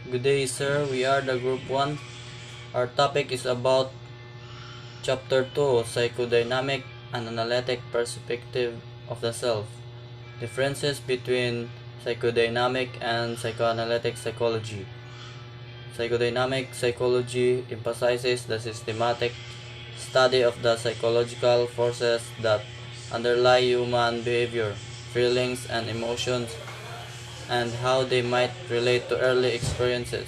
Good day, sir. We are the Group 1. Our topic is about Chapter 2, Psychodynamic and Analytic Perspective of the Self. Differences between psychodynamic and psychoanalytic psychology. Psychodynamic psychology emphasizes the systematic study of the psychological forces that underlie human behavior, feelings, and emotions, and how they might relate to early experiences.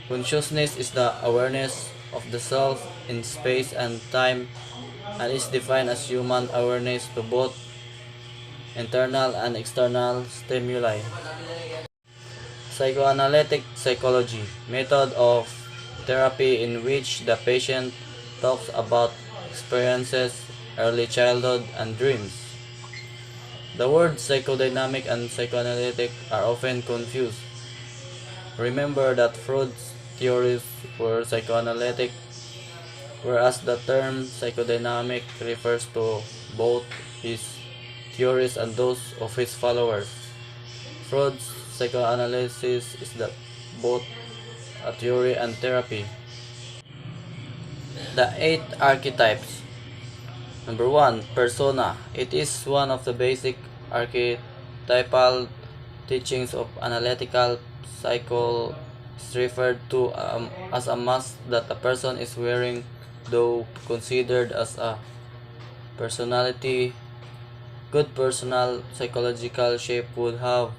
Consciousness is the awareness of the self in space and time and is defined as human awareness to both internal and external stimuli. Psychoanalytic psychology, method of therapy in which the patient talks about experiences, early childhood, and dreams. The words psychodynamic and psychoanalytic are often confused. Remember that Freud's theories were psychoanalytic, whereas the term psychodynamic refers to both his theories and those of his followers. Freud's psychoanalysis is that both a theory and therapy. The eight archetypes. Number one, persona. It is one of the basic archetypal teachings of analytical psychology. Is referred to as a mask that a person is wearing, though considered as a personality. Good personal psychological shape would have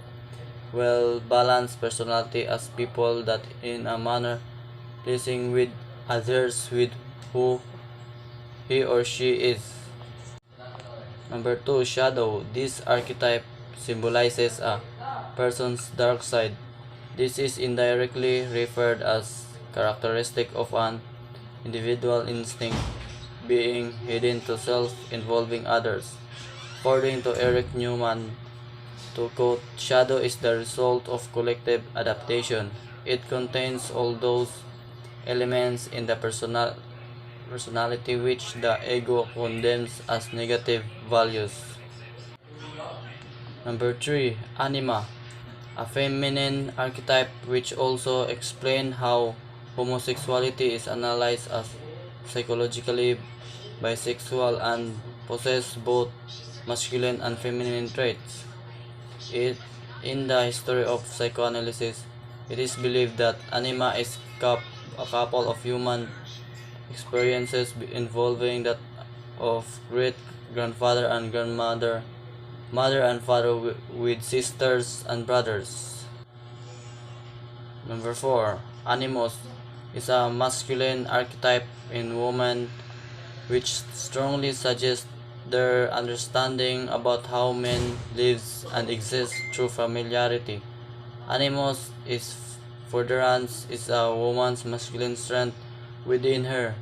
well balanced personality as people that in a manner pleasing with others with who he or she is. Number 2, shadow. This archetype symbolizes a person's dark side. This is indirectly referred as characteristic of an individual instinct being hidden to self involving others. According to Eric Newman, to quote, shadow is the result of collective adaptation. It contains all those elements in the personality which the ego condemns as negative values. Number 3, anima, a feminine archetype which also explains how homosexuality is analyzed as psychologically bisexual and possess both masculine and feminine traits. In the history of psychoanalysis, it is believed that anima is a couple of human experiences involving that of great grandfather and grandmother, mother and father with sisters and brothers. Number 4, animus is a masculine archetype in women which strongly suggests their understanding about how men lives and exist through familiarity. Animus is furtherance is a woman's masculine strength within her.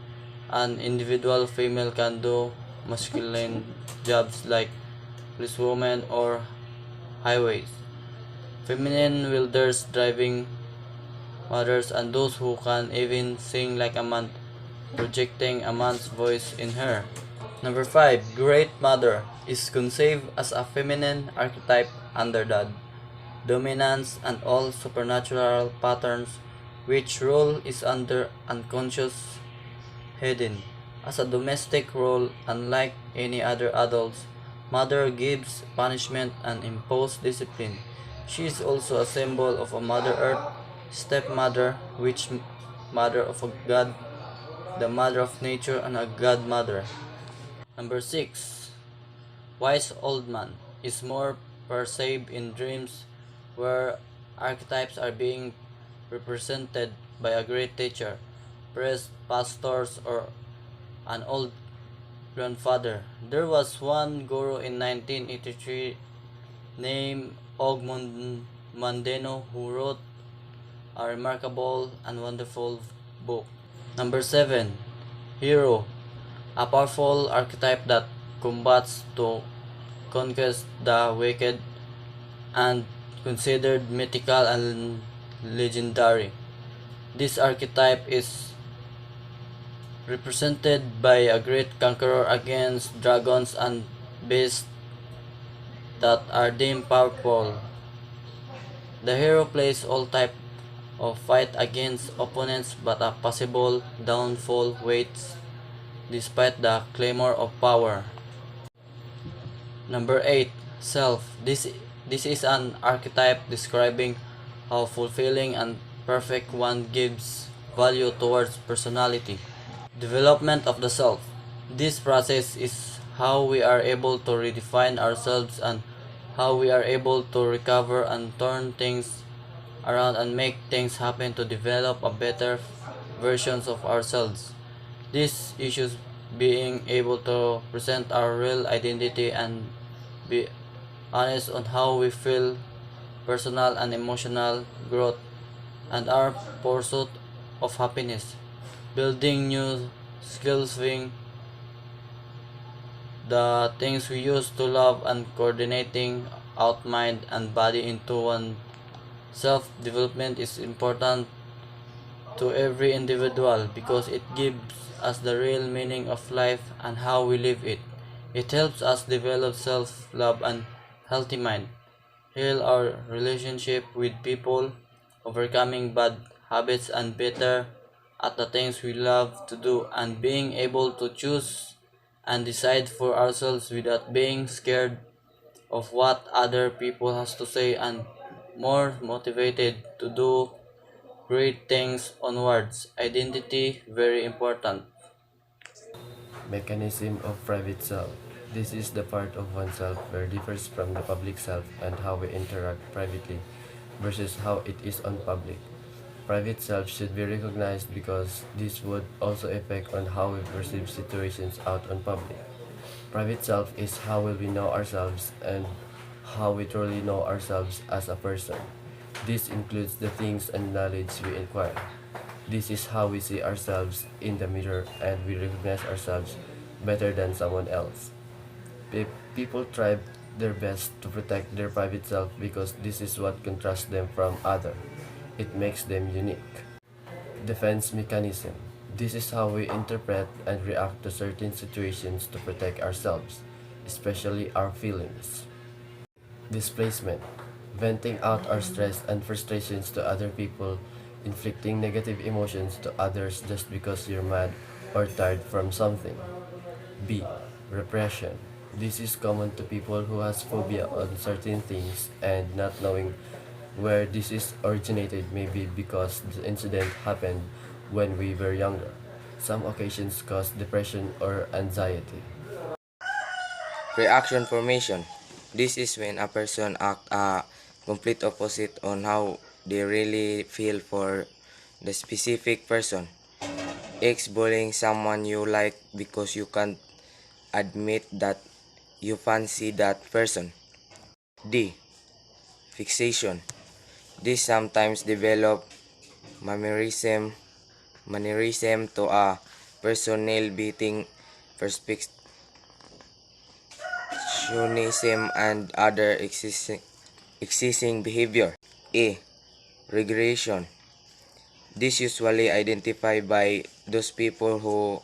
An individual female can do masculine jobs like policewoman or highways. Feminine wielders, driving mothers, and those who can even sing like a man, projecting a man's voice in her. Number 5, Great Mother is conceived as a feminine archetype under the dominance and all supernatural patterns which role is under unconscious hidden. As a domestic role, unlike any other adults, mother gives punishment and imposes discipline. She is also a symbol of a Mother Earth, stepmother, witch mother of a god, the mother of nature, and a godmother. Number 6, Wise Old Man is more perceived in dreams where archetypes are being represented by a great teacher, priest, pastors, or an old grandfather. There was one guru in 1983 named Og Mandeno who wrote a remarkable and wonderful book. Number 7, Hero, a powerful archetype that combats to conquest the wicked and considered mythical and legendary. This archetype is represented by a great conqueror against dragons and beasts that are deemed powerful. The hero plays all types of fight against opponents, but a possible downfall waits despite the clamor of power. Number 8. Self. This is an archetype describing how fulfilling and perfect one gives value towards personality. Development of the self. This process is how we are able to redefine ourselves and how we are able to recover and turn things around and make things happen to develop a better versions of ourselves. These issues being able to present our real identity and be honest on how we feel, personal and emotional growth, and our pursuit of happiness. Building new skills, being the things we used to love, and coordinating out mind and body into one. Self development is important to every individual because it gives us the real meaning of life and how we live it. It helps us develop self love and healthy mind, heal our relationship with people, overcoming bad habits and better at the things we love to do, and being able to choose and decide for ourselves without being scared of what other people has to say, and more motivated to do great things onwards. Identity very important. Mechanism of private self. This is the part of oneself where differs from the public self and how we interact privately versus how it is on public. Private self should be recognized because this would also affect on how we perceive situations out on public. Private self is how will we know ourselves and how we truly know ourselves as a person. This includes the things and knowledge we acquire. This is how we see ourselves in the mirror and we recognize ourselves better than someone else. People try their best to protect their private self because this is what contrasts them from others. It makes them unique. Defense mechanism. This is how we interpret and react to certain situations to protect ourselves, especially our feelings. Displacement. Venting out our stress and frustrations to other people, inflicting negative emotions to others just because you're mad or tired from something. B. Repression. This is common to people who has phobia on certain things and not knowing where this is originated may be because the incident happened when we were younger. Some occasions cause depression or anxiety. Reaction formation. This is when a person act a complete opposite on how they really feel for the specific person. X bullying someone you like because you can't admit that you fancy that person. D. Fixation. This sometimes develop mannerism to a person nail beating, perfectionism, and other existing behavior. A. Regression. This usually identified by those people who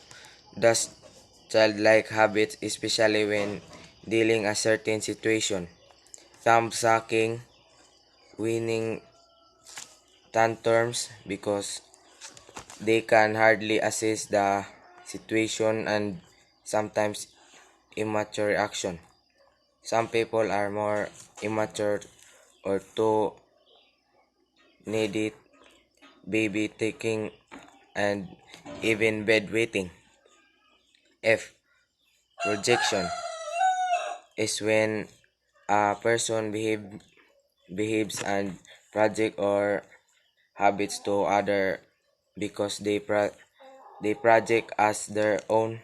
does childlike habits, especially when dealing a certain situation. Thumb sucking, winning tantrums because they can hardly assess the situation, and sometimes immature reaction. Some people are more immature or too needy, baby taking, and even bedwetting. F. Projection is when a person behaves and project or habits to other because they project as their own,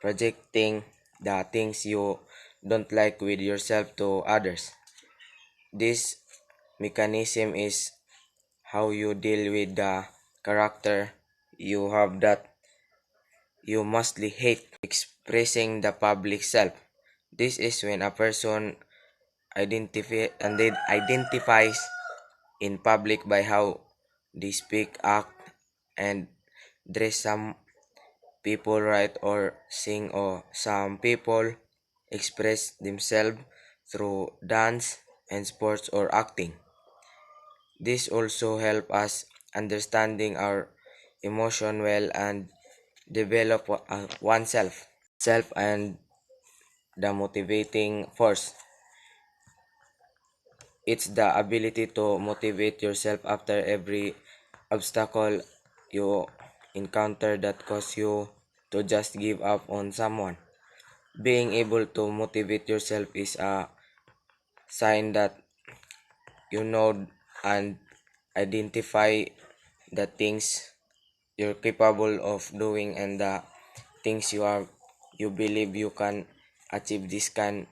projecting the things you don't like with yourself to others. This mechanism is how you deal with the character you have that you mostly hate. Expressing the public self. This is when a person identifies in public by how they speak, act, and dress. Some people write or sing, or some people express themselves through dance and sports or acting. This also help us understanding our emotion well and develop oneself. Self and the motivating force. It's the ability to motivate yourself after every obstacle you encounter that cause you to just give up on someone. Being able to motivate yourself is a sign that you know and identify the things you're capable of doing and the things you believe you can achieve. This can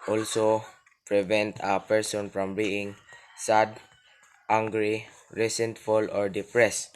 also prevent a person from being sad, angry, resentful, or depressed.